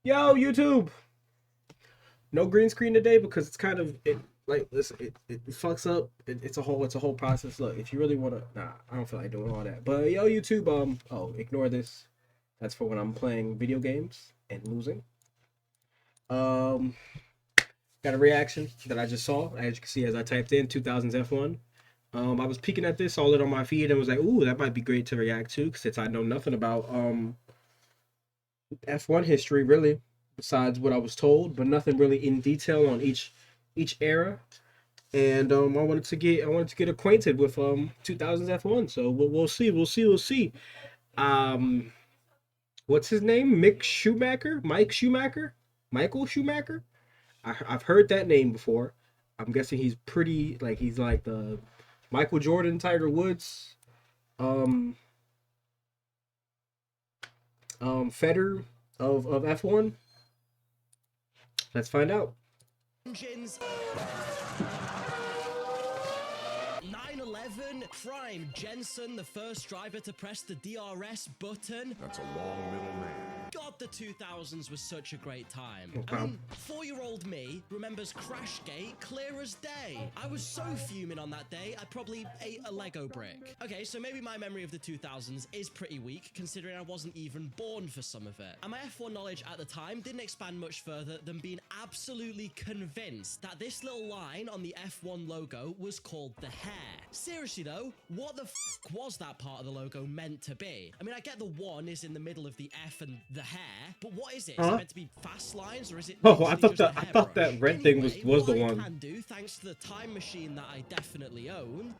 Yo, YouTube. No green screen today because it's kind of it. Like, listen, it fucks up. It's a whole process. Look, if you really wanna, nah, I don't feel like doing all that. But yo, YouTube, oh, ignore this. That's for when I'm playing video games and losing. Um, got a reaction that I just saw. As you can see, as I typed in 2000's F1. I was peeking at this, saw it on my feed, and was like, "Ooh, that might be great to react to," since I know nothing about F1 history really, besides what I was told, but nothing really in detail on each era. And I wanted to get acquainted with 2000's F1. So we'll see. Um, what's his name? Mike Schumacher, Michael Schumacher. I've heard that name before. I'm guessing he's like the Michael Jordan, Tiger Woods, um, Federer of F1. Let's find out. Engines. 911 Prime Jensen, the first driver to press the DRS button. That's a long middle name. God, the 2000s was such a great time. Okay. I mean, 4-year-old me remembers Crashgate clear as day. I was so fuming on that day, I probably ate a Lego brick. Okay, so maybe my memory of the 2000s is pretty weak, considering I wasn't even born for some of it. And my F1 knowledge at the time didn't expand much further than being absolutely convinced that this little line on the F1 logo was called the hair. Seriously though, what the f was that part of the logo meant to be? I mean, I get the 1 is in the middle of the F and the hair, but what is it? Is it meant to be fast lines, or is it Oh, I literally thought just a that I thought hairbrush? that red thing was Anyway, the what I one. can do, thanks to the time machine that I definitely own,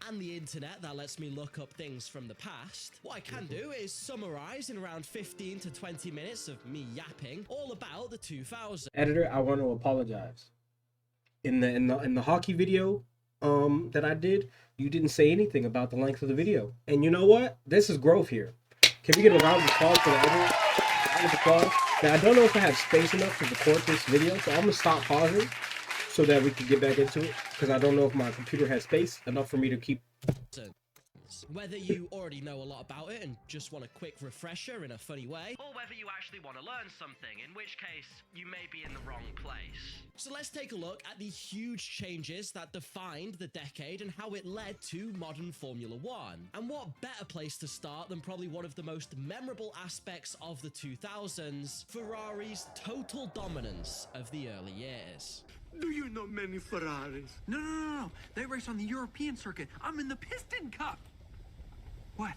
and the internet that lets me look up things from the past, what I can do is summarize in around 15 to 20 minutes of me yapping all about the 2000s. Editor, I want to apologize. In the hockey video that I did, you didn't say anything about the length of the video. And you know what? This is growth here. Can we get a round of applause for the editor? Round of applause. Now I don't know if I have space enough to record this video, so I'm gonna stop pausing so that we can get back into it. Because I don't know if my computer has space enough for me to keep. Whether you already know a lot about it and just want a quick refresher in a funny way, or whether you actually want to learn something, in which case you may be in the wrong place. So let's take a look at the huge changes that defined the decade and how it led to modern Formula One. And what better place to start than probably one of the most memorable aspects of the 2000s, Ferrari's total dominance of the early years. Do you know many Ferraris? No. They race on the European circuit. I'm in the Piston Cup. What?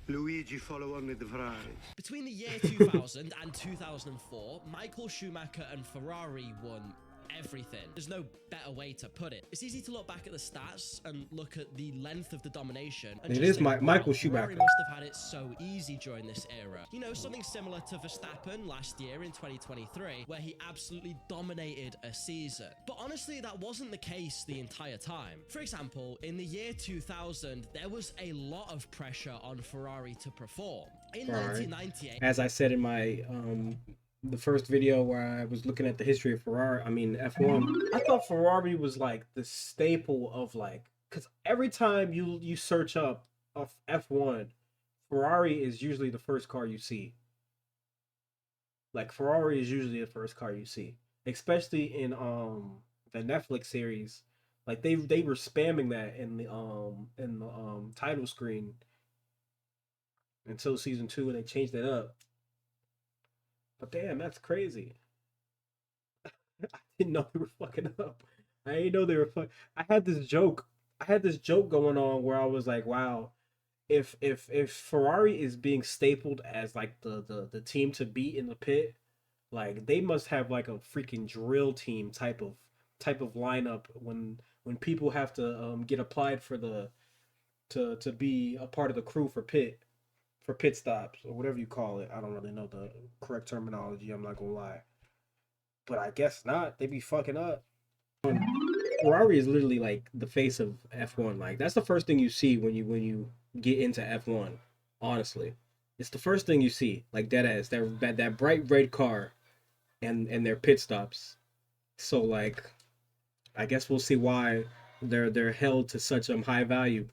Luigi follow only the Ferraris. Between the year 2000 and 2004, Michael Schumacher and Ferrari won everything. There's no better way to put it. It's easy to look back at the stats and look at the length of the domination. And It just is think, Michael wow, Schumacher. Ferrari must have had it so easy during this era. You know, something similar to Verstappen last year in 2023, where he absolutely dominated a season. But honestly, that wasn't the case the entire time. For example, in the year 2000, there was a lot of pressure on Ferrari to perform. In Ferrari. 1998, As I said in my the first video where I was looking at the history of F1, I thought Ferrari was like the staple of like, because every time you search up of F1, Ferrari is usually the first car you see. Like Ferrari is usually the first car you see, especially in the Netflix series. Like they were spamming that in the title screen until season 2, and they changed it up. But damn, that's crazy. I didn't know they were fucking up. I didn't know they were fuck. I had this joke. I had this joke going on where I was like, wow, if Ferrari is being stapled as like the team to beat in the pit, like they must have like a freaking drill team type of lineup when people have to get applied for the to be a part of the crew for pit stops or whatever you call it. I don't really know the correct terminology. I'm not gonna lie, but I guess not. They be fucking up. Ferrari is literally like the face of F1. Like that's the first thing you see when you get into F1. Honestly, it's the first thing you see. Like dead ass that bright red car and their pit stops. So like, I guess we'll see why they're held to such high value.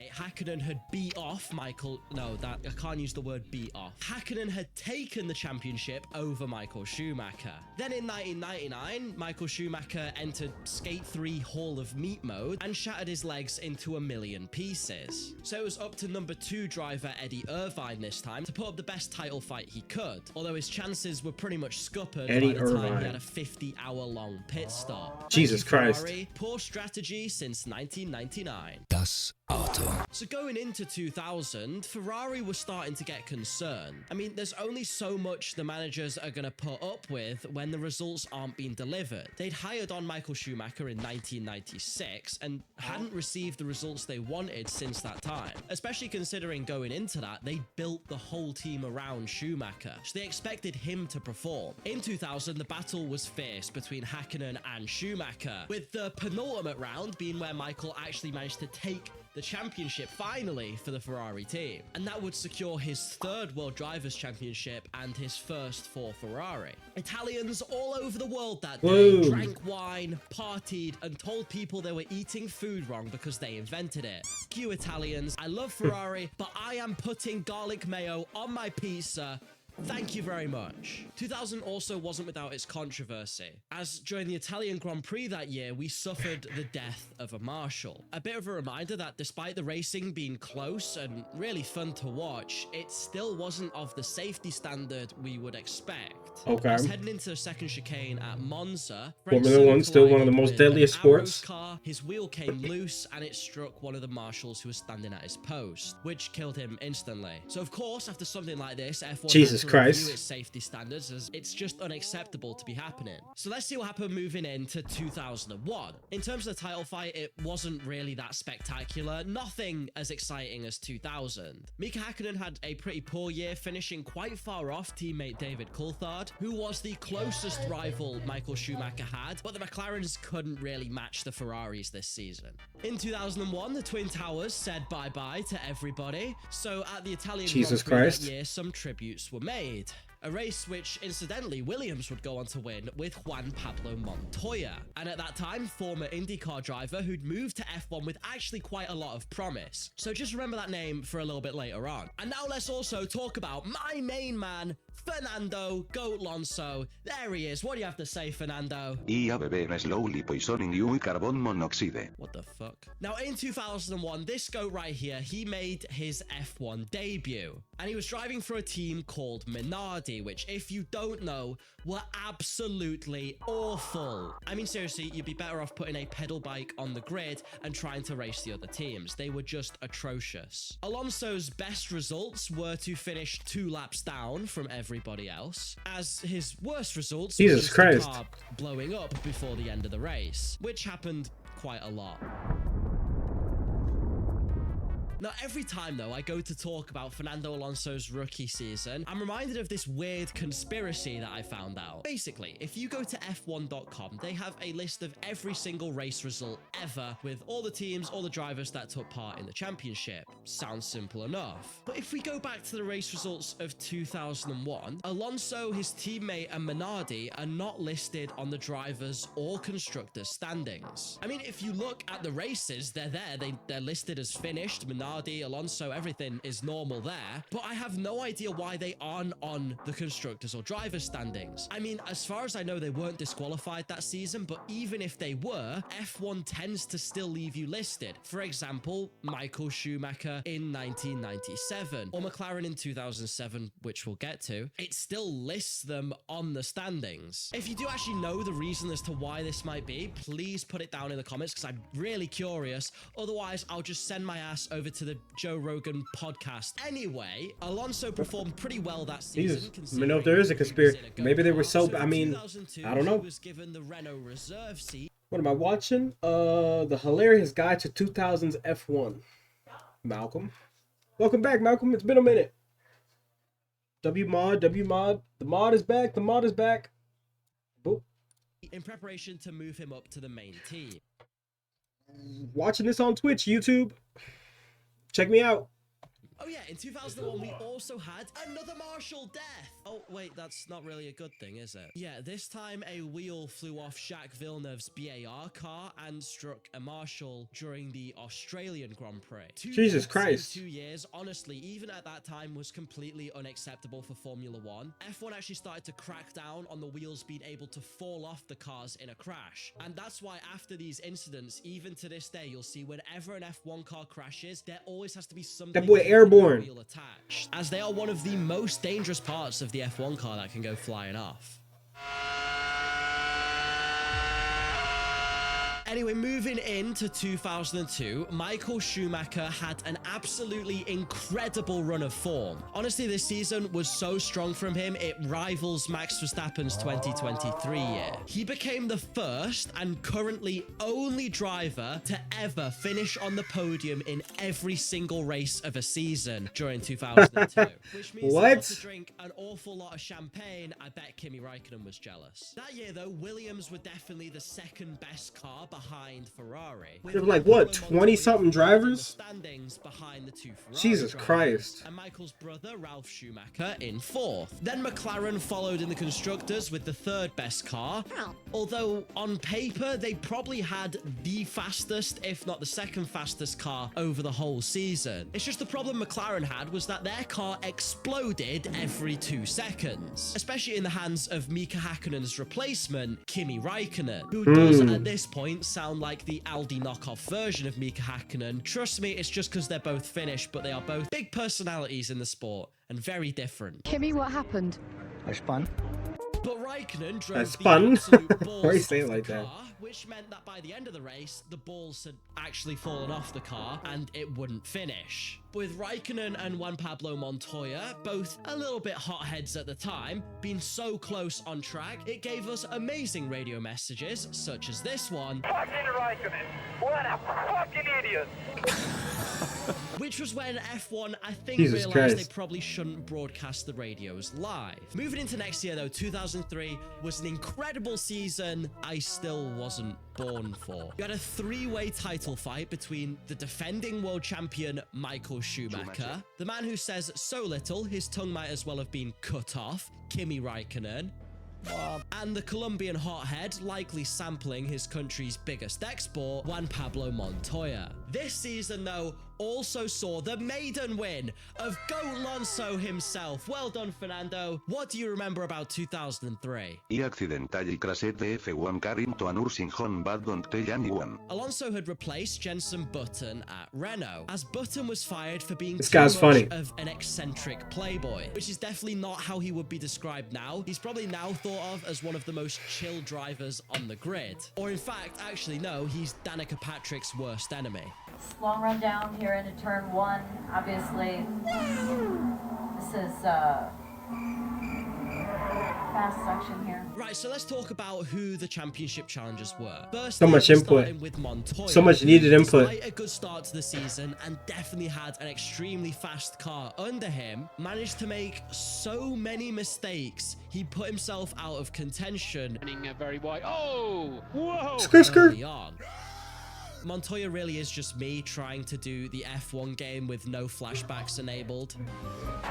Hakkinen had beat off Michael. No, that I can't use the word beat off. Hakkinen had taken the championship over Michael Schumacher. Then in 1999, Michael Schumacher entered Skate 3 Hall of Meat mode and shattered his legs into a million pieces. So it was up to number 2 driver Eddie Irvine this time to put up the best title fight he could, although his chances were pretty much scuppered by the time he had a 50-hour-long pit stop. Jesus Christ. Ferrari, poor strategy since 1999. Das Auto. So going into 2000, Ferrari was starting to get concerned. I mean, there's only so much the managers are going to put up with when the results aren't being delivered. They'd hired on Michael Schumacher in 1996 and hadn't received the results they wanted since that time. Especially considering going into that, they built the whole team around Schumacher, so they expected him to perform. In 2000, the battle was fierce between Hakkinen and Schumacher, with the penultimate round being where Michael actually managed to take the championship finally for the Ferrari team, and that would secure his 3rd World Drivers' Championship and his first for Ferrari. Italians all over the world that day drank wine, partied, and told people they were eating food wrong because they invented it. Thank you, Italians. I love Ferrari, but I am putting garlic mayo on my pizza. Thank you very much. 2000 also wasn't without its controversy, as during the Italian Grand Prix that year, we suffered the death of a marshal. A bit of a reminder that despite the racing being close and really fun to watch, it still wasn't of the safety standard we would expect. Okay. As heading into the second chicane at Monza, Formula 1, still one of the most deadliest sports. Car, his wheel came loose and it struck one of the marshals who was standing at his post, which killed him instantly. So of course, after something like this, F1 Jesus had to Christ. review its safety standards, as it's just unacceptable to be happening. So let's see what happened moving into 2001. In terms of the title fight, it wasn't really that spectacular, nothing as exciting as 2000. Mika Hakkinen had a pretty poor year, finishing quite far off teammate David Coulthard, who was the closest rival Michael Schumacher had, but the McLarens couldn't really match the Ferraris this season. In 2001, the Twin Towers said bye-bye to everybody, so at the Italian Jesus Grand Prix Christ. that year, some tributes were made. A race which, incidentally, Williams would go on to win with Juan Pablo Montoya. And at that time, former IndyCar driver who'd moved to F1 with actually quite a lot of promise. So just remember that name for a little bit later on. And now let's also talk about my main man, Fernando Goat Alonso. There he is. What do you have to say, Fernando? Ia beber slowly poisoning you carbon monoxide. What the fuck? Now, in 2001, this goat right here, he made his F1 debut. And he was driving for a team called Minardi, which, if you don't know, were absolutely awful. I mean, seriously, you'd be better off putting a pedal bike on the grid and trying to race the other teams. They were just atrocious. Alonso's best results were to finish 2 laps down from everybody else, as his worst results were Jesus just Christ. the car blowing up before the end of the race, which happened quite a lot. Now, every time, though, I go to talk about Fernando Alonso's rookie season, I'm reminded of this weird conspiracy that I found out. Basically, if you go to F1.com, they have a list of every single race result ever, with all the teams, all the drivers that took part in the championship. Sounds simple enough. But if we go back to the race results of 2001, Alonso, his teammate, and Minardi are not listed on the drivers' or constructors' standings. I mean, if you look at the races, they're there. They're listed as finished. Minardi, Alonso, everything is normal there, but I have no idea why they aren't on the constructors or drivers standings. I mean, as far as I know, they weren't disqualified that season, but even if they were, F1 tends to still leave you listed. For example, Michael Schumacher in 1997 or McLaren in 2007, which we'll get to, it still lists them on the standings. If you do actually know the reason as to why this might be, please put it down in the comments because I'm really curious. Otherwise, I'll just send my ass over to the Joe Rogan podcast. Anyway, Alonso performed pretty well that season. I mean, if there is a conspiracy, maybe they were so, I mean, I don't know. Was given the Renault reserve seat. What am I watching? The hilarious guide to 2000's F1. Malcolm. Welcome back, Malcolm. It's been a minute. WMod. The mod is back. The mod is back. Boop. In preparation to move him up to the main team. Watching this on Twitch, YouTube. Check me out. Oh yeah, in 2001, we also had another Marshall death. Oh, wait, that's not really a good thing, is it? Yeah, this time a wheel flew off Jacques Villeneuve's BAR car and struck a Marshall during the Australian Grand Prix. Jesus Christ. 2 years, honestly, even at that time, was completely unacceptable for Formula One. F1 actually started to crack down on the wheels being able to fall off the cars in a crash. And that's why after these incidents, even to this day, you'll see whenever an F1 car crashes, there always has to be something That boy airborne. wheel attached, as they are one of the most dangerous parts of the F1 car that can go flying off. Anyway, moving into 2002, Michael Schumacher had an absolutely incredible run of form. Honestly, this season was so strong from him, it rivals Max Verstappen's 2023 year. He became the first and currently only driver to ever finish on the podium in every single race of a season during 2002. Which means What? to drink an awful lot of champagne. I bet Kimi Raikkonen was jealous. That year, though, Williams were definitely the second best car behind Ferrari. There's like what, 20-something drivers? Standings behind the two Ferrari Jesus drivers, Christ. and Michael's brother Ralf Schumacher in fourth. Then McLaren followed in the constructors with the third best car. Although on paper they probably had the fastest, if not the second fastest car over the whole season. It's just the problem McLaren had was that their car exploded every 2 seconds, especially in the hands of Mika Häkkinen's replacement, Kimi Raikkonen, who does at this point sound like the Aldi knockoff version of Mika Häkkinen. Trust me, it's just because they're both Finnish, but they are both big personalities in the sport and very different. Kimmy, what happened? I spun. But Raikkonen drove That's the fun. absolute Why balls you off say it the like that? car, which meant that by the end of the race, the balls had actually fallen off the car and it wouldn't finish. With Raikkonen and Juan Pablo Montoya, both a little bit hotheads at the time, being so close on track, it gave us amazing radio messages, such as this one. Fucking Raikkonen! What a fucking idiot! Which was when F1, I think, Jesus realized Christ. they probably shouldn't broadcast the radios live. Moving into next year, though, 2003 was an incredible season I still wasn't born for. You had a 3-way title fight between the defending world champion Michael Schumacher, the man who says so little his tongue might as well have been cut off, Kimi Raikkonen, and the Colombian hothead, likely sampling his country's biggest export, Juan Pablo Montoya. This season, though, also saw the maiden win of Goat Lonzo himself. Well done, Fernando. What do you remember about 2003? I accidentally crashed the F1 car into a nursing home but don't tell anyone. Alonso had replaced Jenson Button at Renault, as Button was fired for being This too guy's much funny. of an eccentric playboy, which is definitely not how he would be described now. He's probably now thought of as one of the most chill drivers on the grid. Or in fact, actually no, he's Danica Patrick's worst enemy. Long run down here into turn 1. Obviously, this is fast section here. Right, so let's talk about who the championship challengers were. First, So much input. starting with Montoya, So much needed who, input. despite a good start to the season and definitely had an extremely fast car under him, managed to make so many mistakes. He put himself out of contention Very wide. Oh! Whoa! early on. Montoya really is just me trying to do the F1 game with no flashbacks enabled.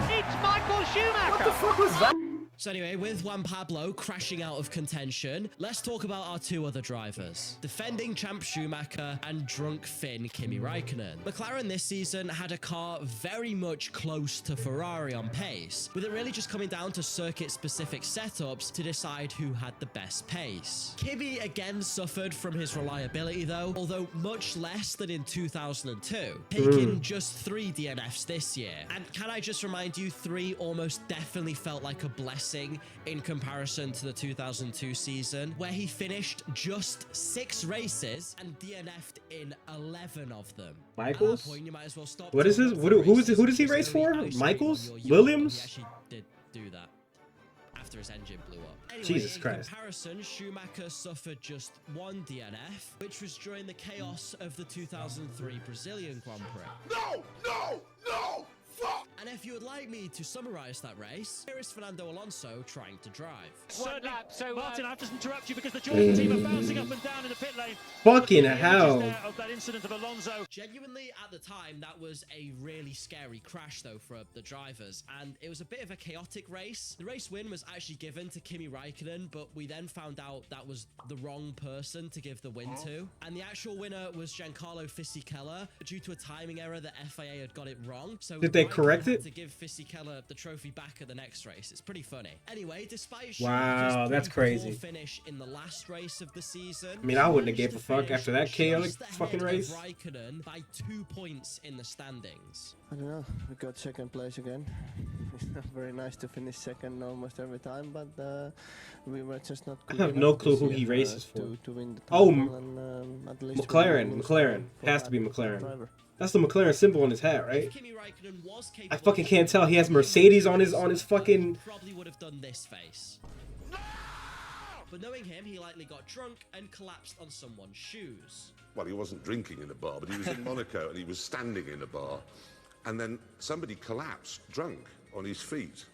It's Michael Schumacher! So anyway, with Juan Pablo crashing out of contention, let's talk about our 2 other drivers. Defending champ Schumacher and drunk Finn Kimi Raikkonen. McLaren this season had a car very much close to Ferrari on pace, with it really just coming down to circuit-specific setups to decide who had the best pace. Kimi again suffered from his reliability though, although much less than in 2002, taking just 3 DNFs this year. And can I just remind you, 3 almost definitely felt like a blessing in comparison to the 2002 season, where he finished just 6 races and DNF'd in 11 of them. Michaels? At that point, you might as well stop What is talking this? about Who is it? races Who does he and race just for? only Michaels? isolate your Williams? He actually did do that after his engine blew up. Anyway, Jesus in Christ. comparison, Schumacher suffered just 1 DNF, which was during the chaos of the 2003 Brazilian Grand Prix. No! No! No! Fuck! And if you would like me to summarize that race, here is Fernando Alonso trying to drive. One lap. So Martin, I have to interrupt you because the Jordan team are bouncing up and down in the pit lane. Fucking The images hell. there of that incident of Alonso. Genuinely, at the time, that was a really scary crash, though, for the drivers, and it was a bit of a chaotic race. The race win was actually given to Kimi Raikkonen, but we then found out that was the wrong person to give the win to, and the actual winner was Giancarlo Fisichella. Due to a timing error, the FIA had got it wrong, so Did they Raikkonen correct had it? to give Fisichella the trophy back at the next race. It's pretty funny. Anyway, despite Wow, Schumacher's that's pretty poor crazy. finish in the last race of the season, I mean, I wouldn't have he gave a managed fuck to after that finish chaotic just ahead fucking of race. Raikkonen by 2 points in the standings. I don't know. We got second place again. It's not very nice to finish second almost every time, but we were just not. I have no clue who he races for. To win the Oh, title and, at least McLaren. win the McLaren. for Has to be that McLaren. driver. That's the McLaren symbol on his hat, right? If Kimi Raikkonen was I capable fucking of can't tell. He has Mercedes on his fucking. Probably would have done this face. But knowing him, he likely got drunk and collapsed on someone's shoes. Well, he wasn't drinking in a bar, but he was in Monaco and he was standing in a bar. And then somebody collapsed drunk on his feet.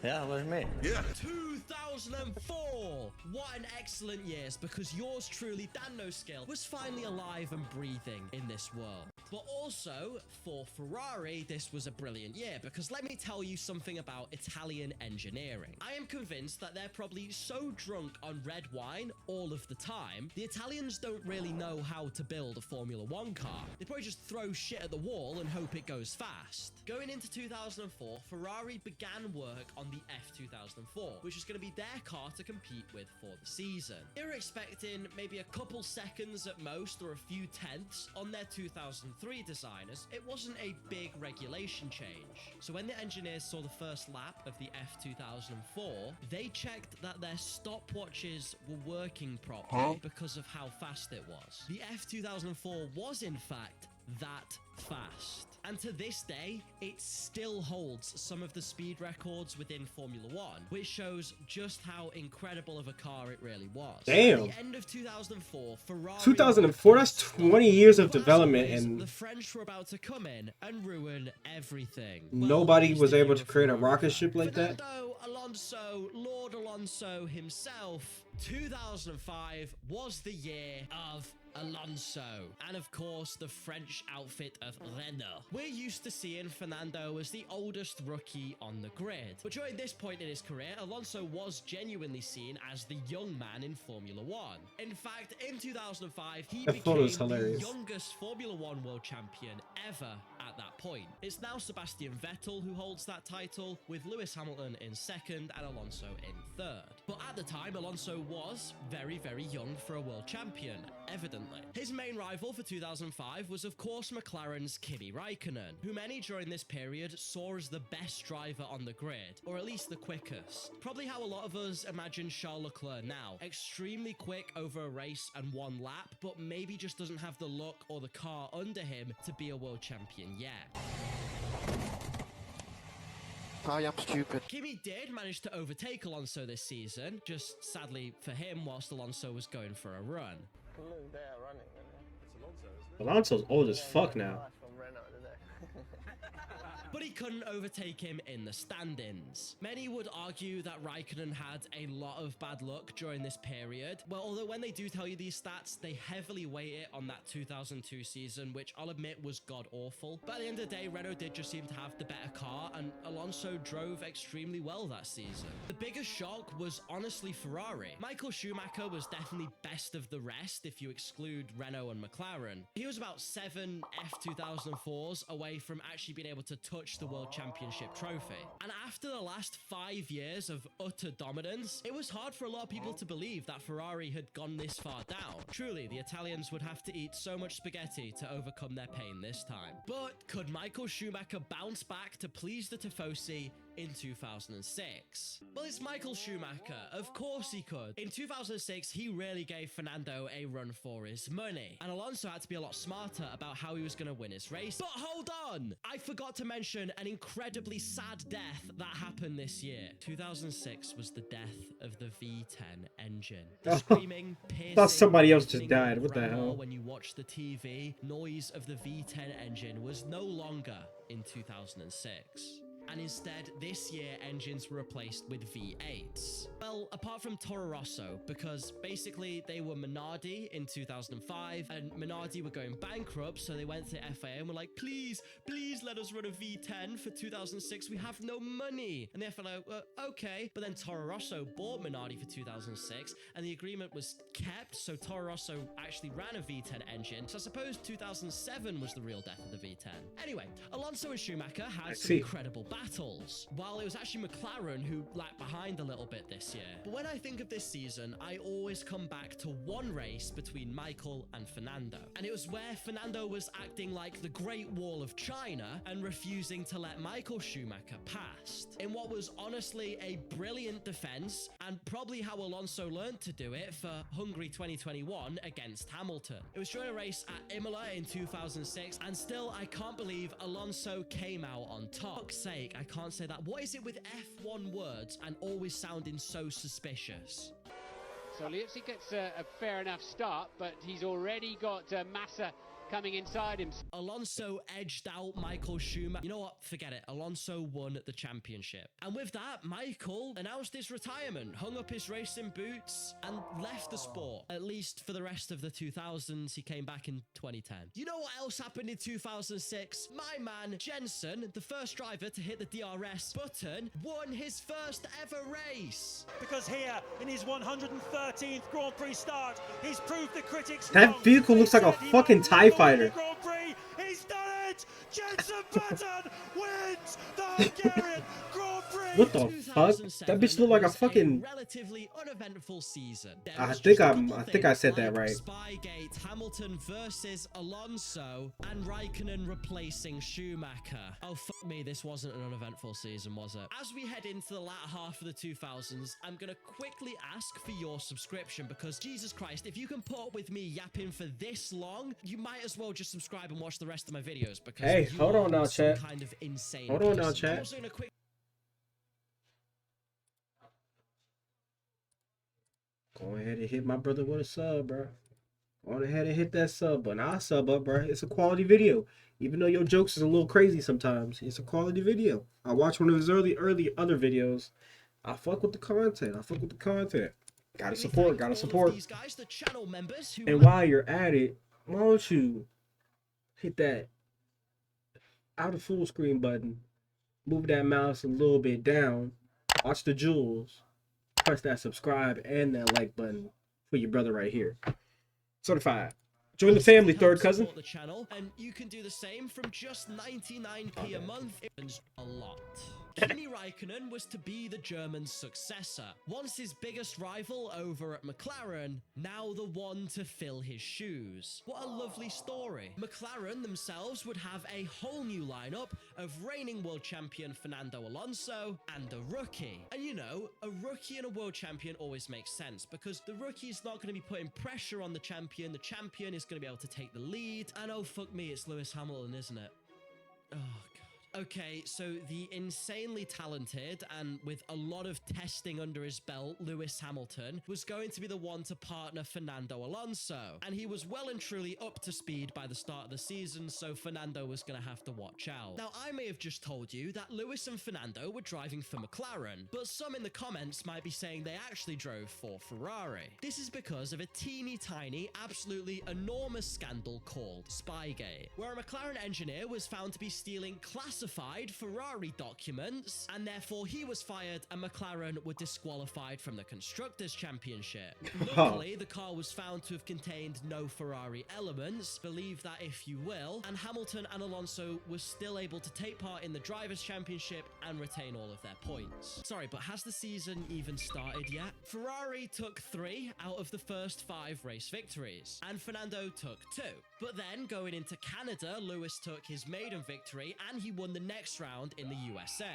Yeah, it was me. Yeah. 2004! What an excellent year, because yours truly, Dan No Skill, was finally alive and breathing in this world. But also, for Ferrari, this was a brilliant year, because let me tell you something about Italian engineering. I am convinced that they're probably so drunk on red wine all of the time, the Italians don't really know how to build a Formula 1 car. They probably just throw shit at the wall and hope it goes fast. Going into 2004, Ferrari began work on the F2004, which is going to be their car to compete with for the season. They were expecting maybe a couple seconds at most, or a few tenths, on their 2003 designers. It wasn't a big regulation change. So when the engineers saw the first lap of the F2004, they checked that their stopwatches were working properly because of how fast it was. The F2004 was, in fact, that fast. And to this day, it still holds some of the speed records within Formula 1, which shows just how incredible of a car it really was. Damn. At the end of 2004, Ferrari 2004, that's 20 years of But as development, always, and the French were about to come in and ruin everything. nobody at least was if able you're to a create a Ferrari rocket fan. ship like that. Fernando Alonso, Lord Alonso himself, 2005 was the year of Alonso, and of course the French outfit of Renault. We're used to seeing Fernando as the oldest rookie on the grid, but during this point in his career, Alonso was genuinely seen as the young man in Formula 1. In fact, in 2005, he That photo is became the hilarious. youngest Formula 1 world champion ever at that point. It's now Sebastian Vettel who holds that title, with Lewis Hamilton in second and Alonso in third. But at the time, Alonso was very, very young for a world champion, evidently. His main rival for 2005 was, of course, McLaren's Kimi Raikkonen, who many during this period saw as the best driver on the grid, or at least the quickest. Probably how a lot of us imagine Charles Leclerc now. Extremely quick over a race and one lap, but maybe just doesn't have the look or the car under him to be a world champion yet. I am stupid. Kimi did manage to overtake Alonso this season, just sadly for him whilst Alonso was going for a run. Look, they are running. Alonso's old as fuck now. But he couldn't overtake him in the standings. Many would argue that Raikkonen had a lot of bad luck during this period. Well, although when they do tell you these stats, they heavily weight it on that 2002 season, which I'll admit was god-awful. But at the end of the day, Renault did just seem to have the better car, and Alonso drove extremely well that season. The biggest shock was honestly Ferrari. Michael Schumacher was definitely best of the rest if you exclude Renault and McLaren. He was about 7 F2004s away from actually being able to touch the World Championship trophy. And after the last 5 years of utter dominance, it was hard for a lot of people to believe that Ferrari had gone this far down. Truly, the Italians would have to eat so much spaghetti to overcome their pain this time. But could Michael Schumacher bounce back to please the Tifosi in 2006? Well, it's Michael Schumacher. Of course he could. In 2006, he really gave Fernando a run for his money. And Alonso had to be a lot smarter about how he was going to win his race. But hold on! I forgot to mention an incredibly sad death that happened this year. 2006 was the death of the V10 engine. The screaming, piercing, Thought somebody else just deafening died. What the grandma hell? when you watch the TV, noise of the V10 engine was no longer in 2006. and instead this year engines were replaced with V8s. Well, apart from Toro Rosso, because basically they were Minardi in 2005 and Minardi were going bankrupt, so they went to FIA and were like, please let us run a V10 for 2006, we have no money. And the FIA, okay. But then Toro Rosso bought Minardi for 2006 and the agreement was kept, so Toro Rosso actually ran a V10 engine. So I suppose 2007 was the real death of the V10. Anyway, Alonso and Schumacher had some incredible battles, while it was actually McLaren who lagged behind a little bit this year. But when I think of this season, I always come back to one race between Michael and Fernando. And it was where Fernando was acting like the Great Wall of China and refusing to let Michael Schumacher past, in what was honestly a brilliant defense and probably how Alonso learned to do it for Hungary 2021 against Hamilton. It was during a race at Imola in 2006, and still I can't believe Alonso came out on top. For fuck's sake, I can't say that. What is it with F1 words and always sounding so suspicious? So Liuzzi gets a fair enough start, but he's already got Massa coming inside him. Alonso edged out Michael Schumacher. You know what? Forget it. Alonso won the championship. And with that, Michael announced his retirement, hung up his racing boots, and left the sport. At least for the rest of the 2000s. He came back in 2010. You know what else happened in 2006? My man, Jensen, the first driver to hit the DRS button, won his first ever race. Because here, in his 113th Grand Prix start, he's proved the critics That wrong. vehicle looks like a fucking TIE fighter. Grand Prix, he's done it! Jensen Button wins the Hungarian Grand Prix! What the fuck? That bitch look like a fucking relatively uneventful season. I think I said that right. Spygate, Hamilton versus Alonso, and Raikkonen replacing Schumacher. Oh fuck me, this wasn't an uneventful season, was it? As we head into the latter half of the 2000s, I'm gonna quickly ask for your subscription, because Jesus Christ, if you can put up with me yapping for this long, you might as well just subscribe and watch the rest of my videos, because hey, hold on now, chat. Kind of insane. Hold on now, chat. Go ahead and hit my brother with a sub, bro. Go ahead and hit that sub button. I'll sub up, bro. It's a quality video. Even though your jokes is a little crazy sometimes, it's a quality video. I watch one of his early other videos. I fuck with the content. Gotta support. These guys, the channel members who and while you're at it, why don't you hit that out of full screen button, move that mouse a little bit down, watch the jewels, press that subscribe and that like button for your brother right here. Certified. Join the family, third cousin. The channel, and you can do the same from just 99p a month. It's a lot. Kimi Raikkonen was to be the German successor. Once his biggest rival over at McLaren, now the one to fill his shoes. What a lovely story. McLaren themselves would have a whole new lineup of reigning world champion Fernando Alonso and a rookie. And you know, a rookie and a world champion always makes sense, because the rookie is not going to be putting pressure on the champion is going to be able to take the lead. And oh fuck me, it's Lewis Hamilton, isn't it? Oh god. Okay, so the insanely talented and with a lot of testing under his belt, Lewis Hamilton was going to be the one to partner Fernando Alonso. And he was well and truly up to speed by the start of the season, so Fernando was going to have to watch out. Now, I may have just told you that Lewis and Fernando were driving for McLaren, but some in the comments might be saying they actually drove for Ferrari. This is because of a teeny tiny, absolutely enormous scandal called Spygate, where a McLaren engineer was found to be stealing classified Ferrari documents, and therefore he was fired and McLaren were disqualified from the Constructors' Championship. Luckily, the car was found to have contained no Ferrari elements, believe that if you will, and Hamilton and Alonso were still able to take part in the Drivers' Championship and retain all of their points. Sorry, but has the season even started yet? Ferrari took 3 out of the first 5 race victories, and Fernando took 2. But then, going into Canada, Lewis took his maiden victory, and he won the next round in the USA.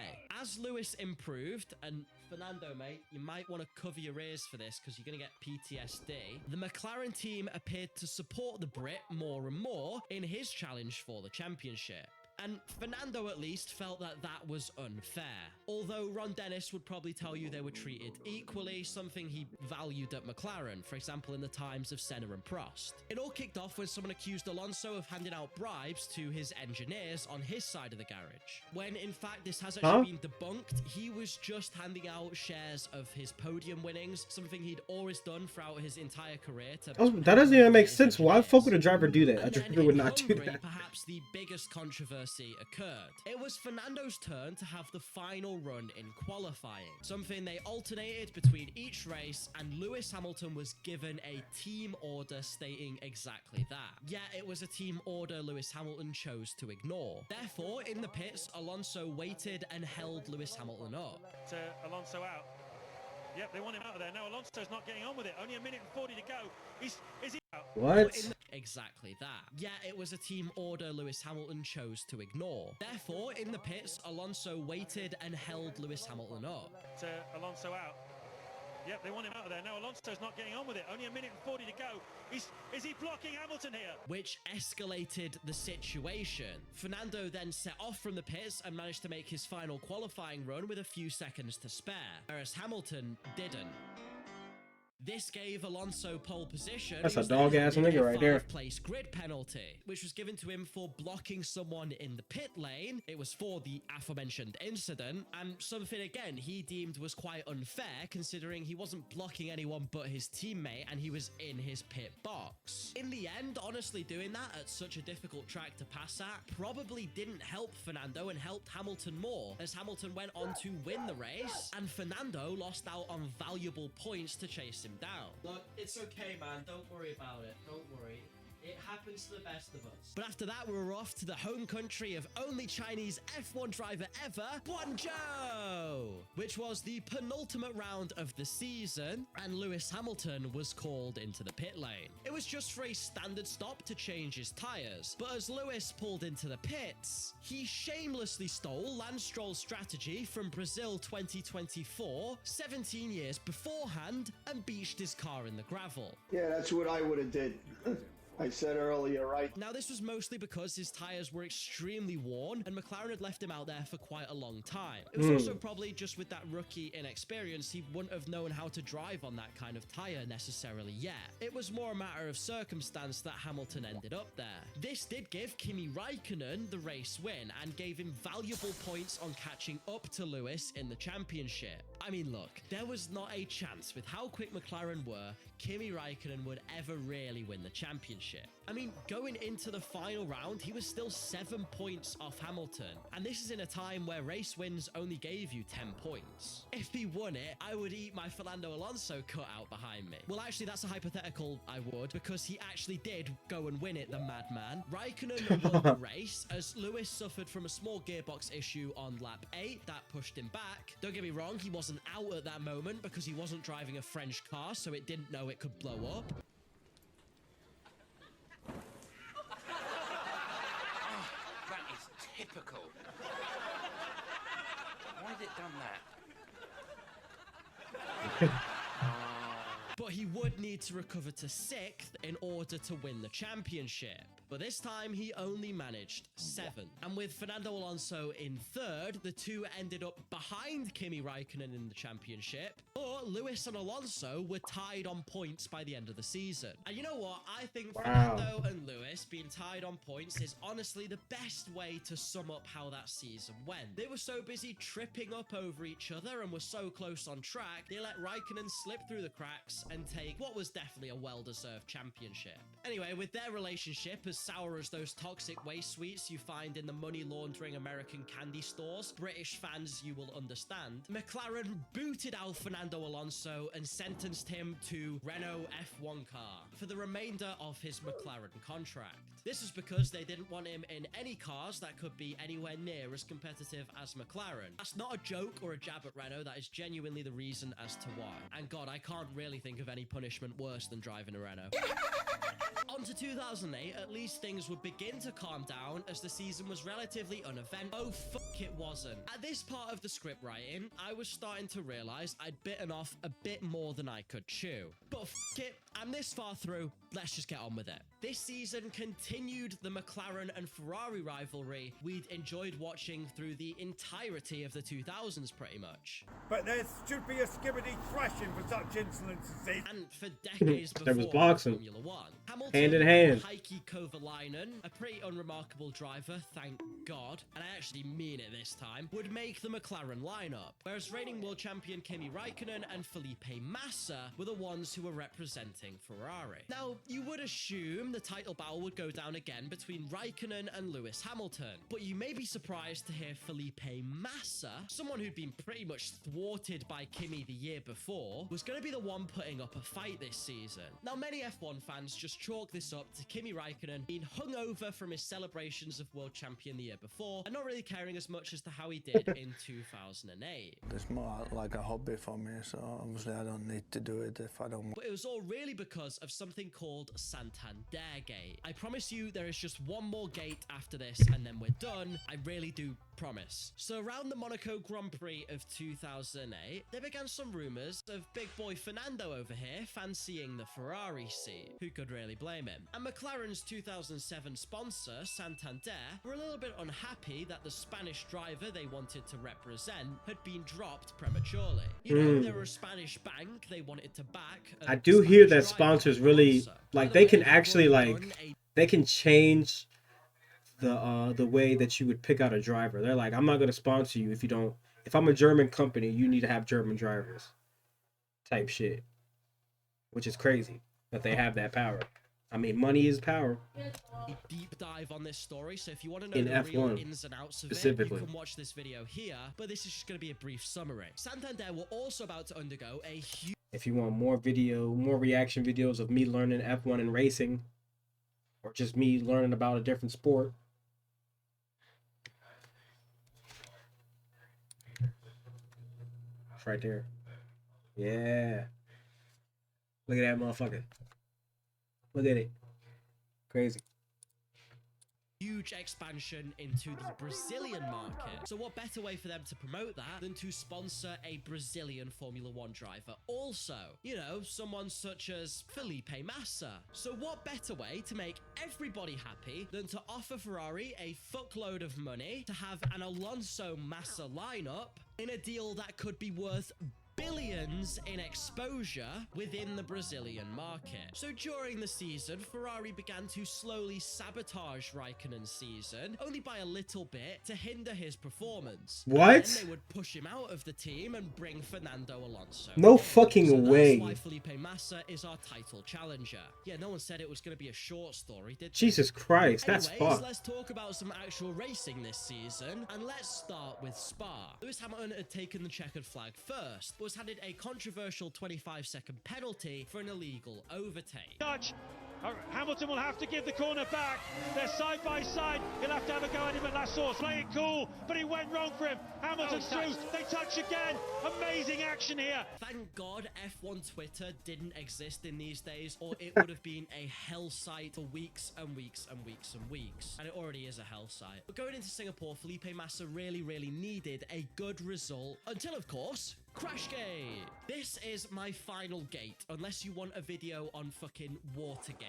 As Lewis improved, and Fernando, mate, you might want to cover your ears for this because you're going to get PTSD. The McLaren team appeared to support the Brit more and more in his challenge for the championship. And Fernando at least felt that that was unfair. Although Ron Dennis would probably tell you they were treated equally, something he valued at McLaren, for example in the times of Senna and Prost. It all kicked off when someone accused Alonso of handing out bribes to his engineers on his side of the garage. When in fact this has actually been debunked, he was just handing out shares of his podium winnings, something he'd always done throughout his entire career. That doesn't even make sense. Why the fuck would a driver do that? A driver would not do that. Perhaps the biggest controversy occurred. It was Fernando's turn to have the final run in qualifying, something they alternated between each race, and Lewis Hamilton was given a team order stating exactly that. Yet it was a team order Lewis Hamilton chose to ignore. Therefore, in the pits, Alonso waited and held Lewis Hamilton up. To Alonso out. Yep, they want him out of there. Now Alonso's not getting on with it. Only a minute and 40 to go. Is he out? What? Exactly that. Yeah, it was a team order Lewis Hamilton chose to ignore. Therefore, in the pits, Alonso waited and held Lewis Hamilton up. To Alonso out. Yep, they want him out of there. Now Alonso's not getting on with it. Only a minute and 40 to go. Is he blocking Hamilton here? Which escalated the situation. Fernando then set off from the pits and managed to make his final qualifying run with a few seconds to spare, whereas Hamilton didn't. This gave Alonso pole position. That's a dog-ass nigga right there. Place grid penalty, which was given to him for blocking someone in the pit lane. It was for the aforementioned incident, and something again he deemed was quite unfair, considering he wasn't blocking anyone but his teammate and he was in his pit box. In the end, honestly, doing that at such a difficult track to pass at probably didn't help Fernando and helped Hamilton more, as Hamilton went on to win the race, and Fernando lost out on valuable points to chase him down. Look, it's okay, man. Don't worry about it. Don't worry. It happens to the best of us. But after that, we were off to the home country of only Chinese F1 driver ever, Guangzhou, which was the penultimate round of the season, and Lewis Hamilton was called into the pit lane. It was just for a standard stop to change his tires, but as Lewis pulled into the pits, he shamelessly stole Lance Stroll's strategy from Brazil 2024, 17 years beforehand, and beached his car in the gravel. Yeah, that's what I would have did. I said earlier, right? Now, this was mostly because his tires were extremely worn and McLaren had left him out there for quite a long time. It was also probably just with that rookie inexperience, he wouldn't have known how to drive on that kind of tire necessarily yet. It was more a matter of circumstance that Hamilton ended up there. This did give Kimi Raikkonen the race win and gave him valuable points on catching up to Lewis in the championship. I mean, look, there was not a chance with how quick McLaren were, Kimi Raikkonen would ever really win the championship. I mean, going into the final round, he was still 7 points off Hamilton, and this is in a time where race wins only gave you 10 points. If he won it, I would eat my Fernando Alonso cutout behind me. Well, actually, that's a hypothetical, I would, because he actually did go and win it, the madman. Raikkonen won the race, as Lewis suffered from a small gearbox issue on lap 8 that pushed him back. Don't get me wrong, he wasn't out at that moment because he wasn't driving a French car, so it didn't know it could blow up. That is typical. Why has it done that? But he would need to recover to 6th in order to win the championship. But this time, he only managed 7th. And with Fernando Alonso in 3rd, the two ended up behind Kimi Raikkonen in the championship. But Lewis and Alonso were tied on points by the end of the season. And you know what? I think Fernando and Lewis being tied on points is honestly the best way to sum up how that season went. They were so busy tripping up over each other and were so close on track, they let Raikkonen slip through the cracks and take what was definitely a well-deserved championship. Anyway, with their relationship as sour as those toxic waste sweets you find in the money-laundering American candy stores, British fans you will understand, McLaren booted out Fernando Alonso and sentenced him to Renault F1 car for the remainder of his McLaren contract. This is because they didn't want him in any cars that could be anywhere near as competitive as McLaren. That's not a joke or a jab at Renault, that is genuinely the reason as to why. And God, I can't really think of any punishment worse than driving a Renault. On to 2008, at least things would begin to calm down as the season was relatively uneventful. Oh, fuck, it wasn't. At this part of the script writing, I was starting to realize I'd bitten off a bit more than I could chew. But fuck it, I'm this far through, let's just get on with it. This season continued the McLaren and Ferrari rivalry we'd enjoyed watching through the entirety of the 2000s pretty much. But there should be a skibbity thrashing for such insolence as this. And for decades There was before boxing. Formula One, Hamilton, Hand in hand. Heikki Kovalainen, a pretty unremarkable driver, thank God, and I actually mean it this time, would make the McLaren lineup, whereas reigning world champion Kimi Raikkonen and Felipe Massa were the ones who were representing Ferrari. Now, you would assume the title battle would go down again between Raikkonen and Lewis Hamilton, but you may be surprised to hear Felipe Massa, someone who'd been pretty much thwarted by Kimi the year before, was going to be the one putting up a fight this season. Now, many F1 fans just chalk this up to Kimi Raikkonen being hungover from his celebrations of world champion the year before and not really caring as much as to how he did in 2008. It's more like a hobby for me, so obviously I don't need to do it if I don't want. But it was all really because of something called Santander Gate. I promise you there is just one more gate after this and then we're done. I really do promise. So around the Monaco Grand Prix of 2008, there began some rumors of big boy Fernando over here fancying the Ferrari seat. Who could really blame him? And McLaren's 2007 sponsor, Santander, were a little bit unhappy that the Spanish driver they wanted to represent had been dropped prematurely. You know, they were a Spanish bank, they wanted to back. I do hear that sponsors really, like, they can actually, like, they can change the way that you would pick out a driver. They're like, I'm not going to sponsor you if you don't, if I'm a German company, you need to have German drivers type shit, which is crazy that they have that power. I mean, money is power. A deep dive on this story, so if you want to know In the F1 real ins and outs of it, specifically, you can watch this video here, but this is just going to be a brief summary. Santander were also about to undergo a huge... If you want more reaction videos of me learning F1 and racing, or just me learning about a different sport, it's right there. Yeah. Look at that motherfucker. Look at it. Crazy. Huge expansion into the Brazilian market. So what better way for them to promote that than to sponsor a Brazilian Formula One driver also? You know, someone such as Felipe Massa. So what better way to make everybody happy than to offer Ferrari a fuckload of money to have an Alonso Massa lineup in a deal that could be worth billions in exposure within the Brazilian market. So during the season, Ferrari began to slowly sabotage Raikkonen's season, only by a little bit, to hinder his performance. What? And then they would push him out of the team and bring Fernando Alonso. No fucking so way. That's why Felipe Massa is our title challenger. Yeah, no one said it was going to be a short story, did they? Jesus Christ, that's Anyways, fucked. let's talk about some actual racing this season, and let's start with Spa. Lewis Hamilton had taken the checkered flag first, but was handed a controversial 25-second penalty for an illegal overtake. Touch. Hamilton will have to give the corner back. They're side by side. He'll have to have a go at him at last source. Play it cool, but it went wrong for him. Hamilton's through. They touch again. Amazing action here. Thank God F1 Twitter didn't exist in these days, or it would have been a hell site for weeks and weeks and weeks and weeks. And it already is a hell site. But going into Singapore, Felipe Massa really needed a good result until, of course, Crash Gate. This is my final gate, unless you want a video on fucking Watergate.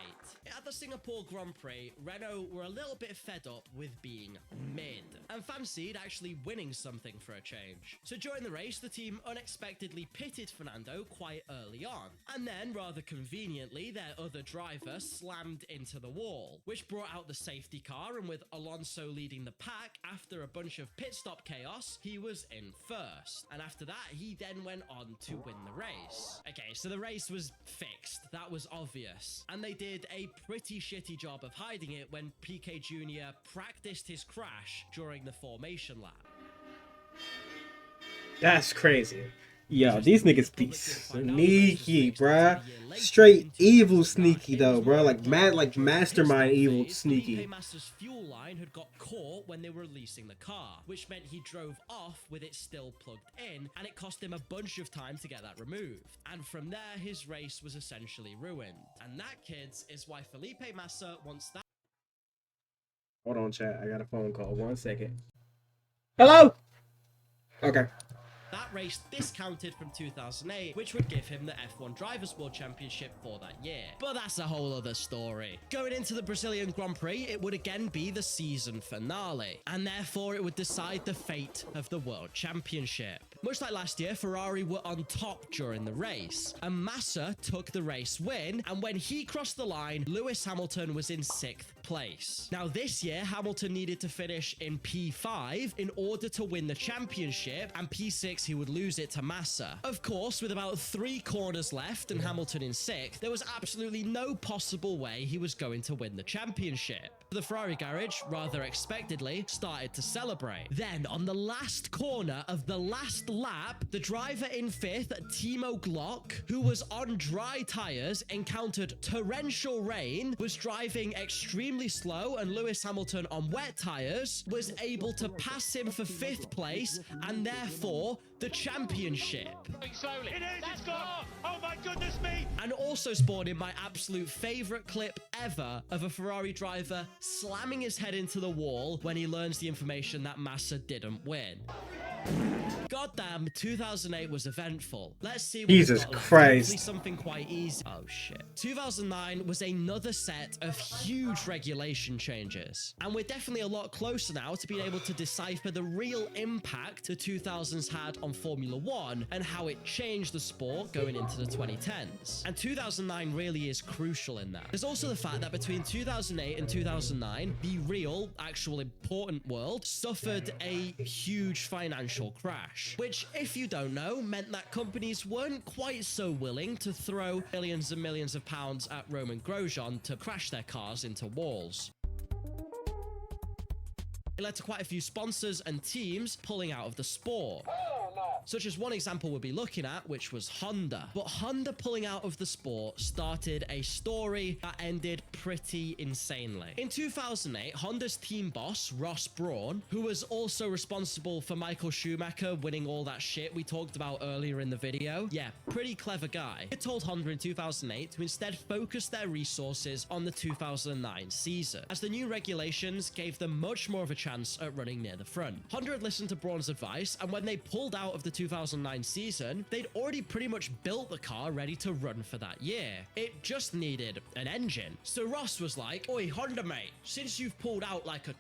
At the Singapore Grand Prix, Renault were a little bit fed up with being mid, and fancied actually winning something for a change. So during the race, the team unexpectedly pitted Fernando quite early on, and then, rather conveniently, their other driver slammed into the wall, which brought out the safety car, and with Alonso leading the pack, after a bunch of pit stop chaos, he was in first. And after that, he then went on to win the race. Okay, so the race was fixed. That was obvious. And they did a pretty shitty job of hiding it when Piquet Jr. practiced his crash during the formation lap. That's crazy. Yo, these niggas be sneaky, bruh. Straight evil sneaky though, bro. Like mad, like mastermind evil sneaky. Felipe Massa's fuel line had got caught when they were releasing the car, which meant he drove off with it still plugged in, and it cost him a bunch of time to get that removed. And from there, his race was essentially ruined. And that, kids, is why Felipe Massa wants that. Hold on, chat. I got a phone call. 1 second. Hello? Okay. That race discounted from 2008, which would give him the F1 Drivers' World Championship for that year. But that's a whole other story. Going into the Brazilian Grand Prix, it would again be the season finale, and therefore it would decide the fate of the World Championship. Much like last year, Ferrari were on top during the race, and Massa took the race win, and when he crossed the line, Lewis Hamilton was in 6th place. Now this year, Hamilton needed to finish in P5 in order to win the championship, and P6 he would lose it to Massa. Of course, with about 3 corners left and Hamilton in 6th, there was absolutely no possible way he was going to win the championship. The Ferrari garage, rather expectedly, started to celebrate. Then, on the last corner of the last lap, the driver in 5th, Timo Glock, who was on dry tires, encountered torrential rain, was driving extremely slow, and Lewis Hamilton on wet tires was able to pass him for 5th place, and therefore the championship. Slowly. It is, it's gone. Oh my goodness me. And also spawned in my absolute favorite clip ever of a Ferrari driver slamming his head into the wall when he learns the information that Massa didn't win. Goddamn, 2008 was eventful. Let's see what Jesus Christ. Something quite easy. Oh shit. 2009 was another set of huge regulation changes, and we're definitely a lot closer now to being able to decipher the real impact the 2000s had on Formula 1 and how it changed the sport going into the 2010s. And 2009 really is crucial in that. There's also the fact that between 2008 and 2009, the real, actual important world suffered a huge financial crash, which, if you don't know, meant that companies weren't quite so willing to throw millions and millions of pounds at Roman Grosjean to crash their cars into walls. It led to quite a few sponsors and teams pulling out of the sport. Such as one example we'll be looking at, which was Honda. But Honda pulling out of the sport started a story that ended pretty insanely. In 2008, Honda's team boss, Ross Brawn, who was also responsible for Michael Schumacher winning all that shit we talked about earlier in the video, yeah, pretty clever guy, he told Honda in 2008 to instead focus their resources on the 2009 season, as the new regulations gave them much more of a chance at running near the front. Honda had listened to Brawn's advice, and when they pulled out of the 2009 season, they'd already pretty much built the car ready to run for that year. It just needed an engine. So Ross was like, "Oi, Honda mate, since you've pulled out like a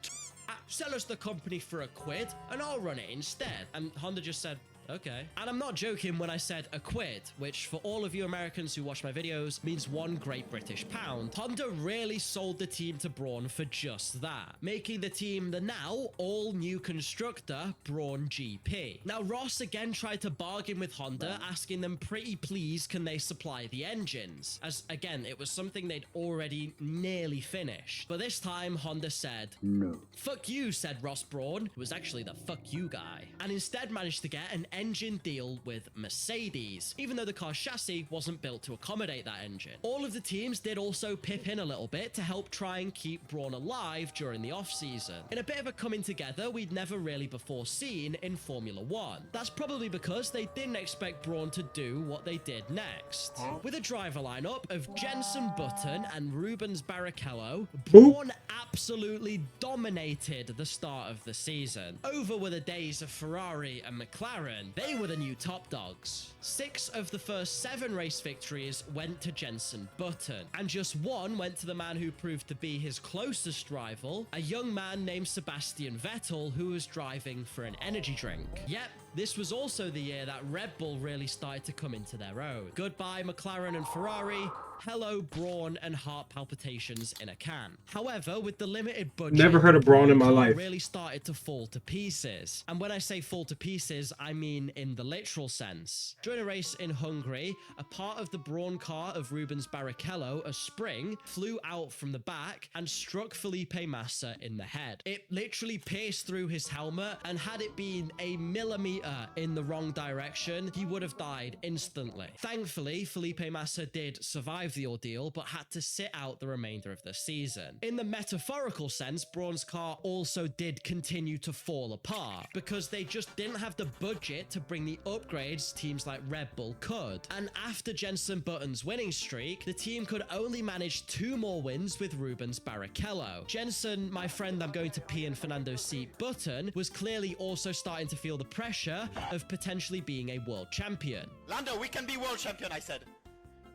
sell us the company for £1 and I'll run it instead." And Honda just said, okay. And I'm not joking when I said £1, which for all of you Americans who watch my videos means £1 Great British pound. Honda really sold the team to Brawn for just that, making the team the now all-new constructor Brawn GP. Now Ross again tried to bargain with Honda, asking them pretty please can they supply the engines, as again it was something they'd already nearly finished. But this time Honda said no. Fuck you, said Ross Brawn, who was actually the fuck you guy, and instead managed to get an engine deal with Mercedes, even though the car's chassis wasn't built to accommodate that engine. All of the teams did also pip in a little bit to help try and keep Brawn alive during the off-season, in a bit of a coming together we'd never really before seen in Formula 1. That's probably because they didn't expect Brawn to do what they did next. With a driver lineup of Jenson Button and Rubens Barrichello, Brawn absolutely dominated the start of the season. Over were the days of Ferrari and McLaren. They were the new top dogs. 6 of the first 7 race victories went to Jenson Button, and just 1 went to the man who proved to be his closest rival, a young man named Sebastian Vettel, who was driving for an energy drink. Yep, this was also the year that Red Bull really started to come into their own. Goodbye McLaren and Ferrari, Hello, brawn and heart palpitations in a can. However, with the limited budget, Never heard of brawn in my car life. really started to fall to pieces. And when I say fall to pieces, I mean in the literal sense. During a race in Hungary, a part of the brawn car of Rubens Barrichello, a spring, flew out from the back and struck Felipe Massa in the head. It literally pierced through his helmet, and had it been a millimeter in the wrong direction, he would have died instantly. Thankfully, Felipe Massa did survive the ordeal, but had to sit out the remainder of the season. In the metaphorical sense, Brawn's car also did continue to fall apart, because they just didn't have the budget to bring the upgrades teams like Red Bull could. And after Jenson Button's winning streak, the team could only manage 2 more wins with Rubens Barrichello. Jenson, my friend I'm going to pee in Fernando's seat, Button, was clearly also starting to feel the pressure of potentially being a world champion. Lando, we can be world champion, I said.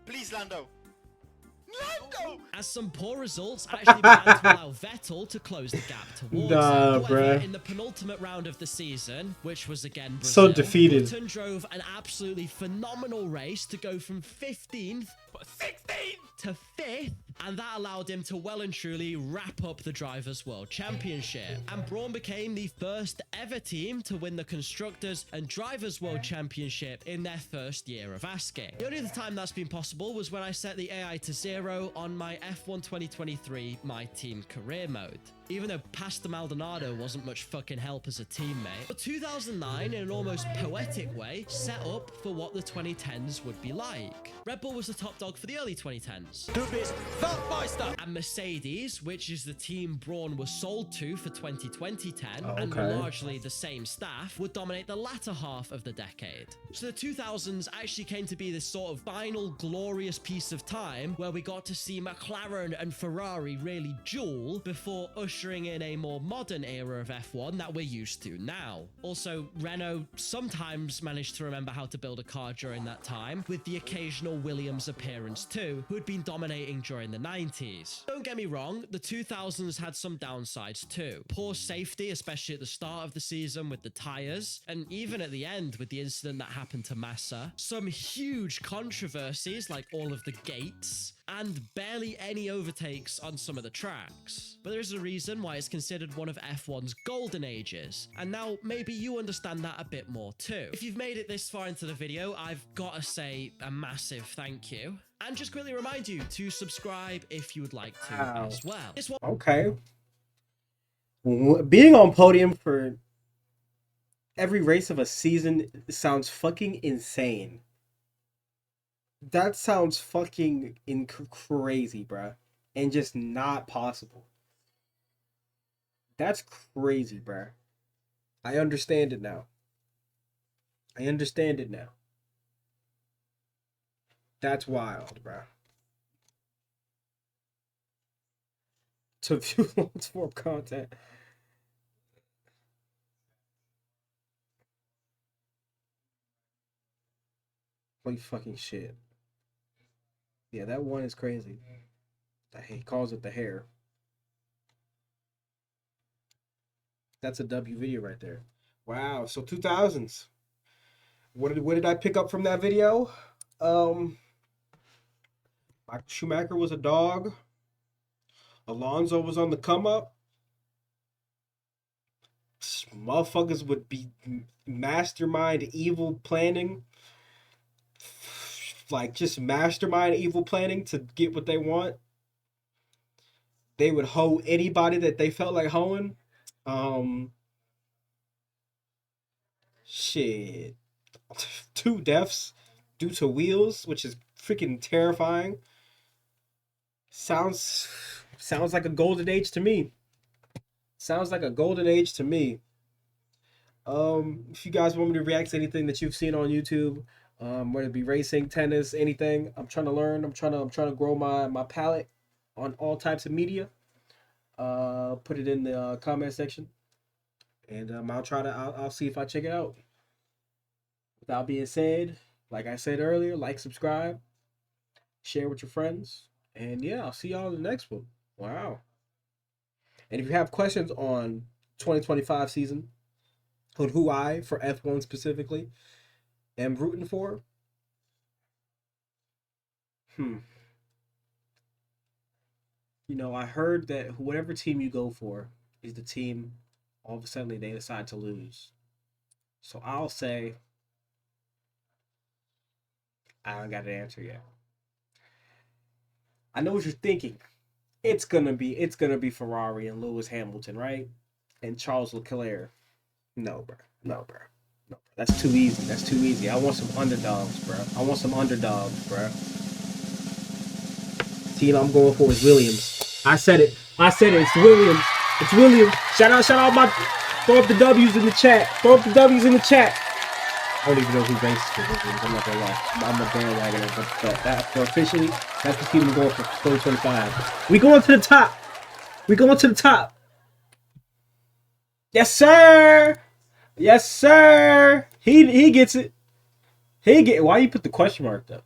Please, Lando. Lando! As some poor results actually began to allow Vettel to close the gap towards him. However, bruh. in the penultimate round of the season, which was again So Brazil, defeated. Button drove an absolutely phenomenal race to go from 15th 16th to 5th, and that allowed him to well and truly wrap up the Drivers' World Championship. And Brawn became the first ever team to win the Constructors and Drivers' World Championship in their first year of asking. The only other time that's been possible was when I set the AI to 0 on my F1 2023 My Team career mode. Even though Pastor Maldonado wasn't much fucking help as a teammate. But 2009, in an almost poetic way, set up for what the 2010s would be like. Red Bull was the top dog for the early 2010s. And Mercedes, which is the team Brawn was sold to for 2020-10, and were largely the same staff, would dominate the latter half of the decade. So the 2000s actually came to be this sort of final glorious piece of time where we got to see McLaren and Ferrari really duel before ushering in a more modern era of F1 that we're used to now. Also, Renault sometimes managed to remember how to build a car during that time, with the occasional Williams appearance too, who had been dominating during the 90s. Don't get me wrong, the 2000s had some downsides too. Poor safety, especially at the start of the season with the tyres, and even at the end with the incident that happened to Massa. Some huge controversies like all of the gates, and barely any overtakes on some of the tracks. But there is a reason why it's considered one of F1's golden ages, and now maybe you understand that a bit more too. If you've made it this far into the video, I've got to say a massive thank you. And just quickly remind you to subscribe if you would like to as well. Okay. Being on podium for every race of a season sounds fucking insane. That sounds fucking crazy, bruh. And just not possible. That's crazy, bruh. I understand it now. I understand it now. That's wild, bruh. To view lots more content. Holy fucking shit. Yeah, that one is crazy. He calls it the hair. That's a W video right there. Wow. So 2000s. What did I pick up from that video? Michael Schumacher was a dog. Alonso was on the come up. Motherfuckers would be mastermind evil planning. Like just mastermind evil planning to get what they want. They would hoe anybody that they felt like hoeing. Shit. 2 deaths due to wheels, which is freaking terrifying. Sounds like a golden age to me. Sounds like a golden age to me. If you guys want me to react to anything that you've seen on YouTube, whether it be racing, tennis, anything, I'm trying to learn. I'm trying to grow my palette on all types of media. Put it in the comment section, and I'll see if I check it out. With that being said, like I said earlier, like, subscribe, share with your friends, and yeah, I'll see y'all in the next one. Wow. And if you have questions on 2025 season, on who I, for F1 specifically, am rooting for, You know, I heard that whatever team you go for is the team all of a sudden they decide to lose. So I'll say I don't got an answer yet. I know what you're thinking. It's gonna be Ferrari and Lewis Hamilton, right? And Charles Leclerc. No, bro. No, bro. No, bro. That's too easy. That's too easy. I want some underdogs, bro. I want some underdogs, bro. Team I'm going for is Williams. I said it. It's Williams. It's Williams. Shout out my. Throw up the W's in the chat. Throw up the W's in the chat. I don't even know who races for Williams. I'm not gonna lie. I'm a bandwagoner, but that for officially, that's the team I'm going for 2025. We going to the top. We going to the top. Yes, sir. Yes, sir. He gets it. Why you put the question mark though?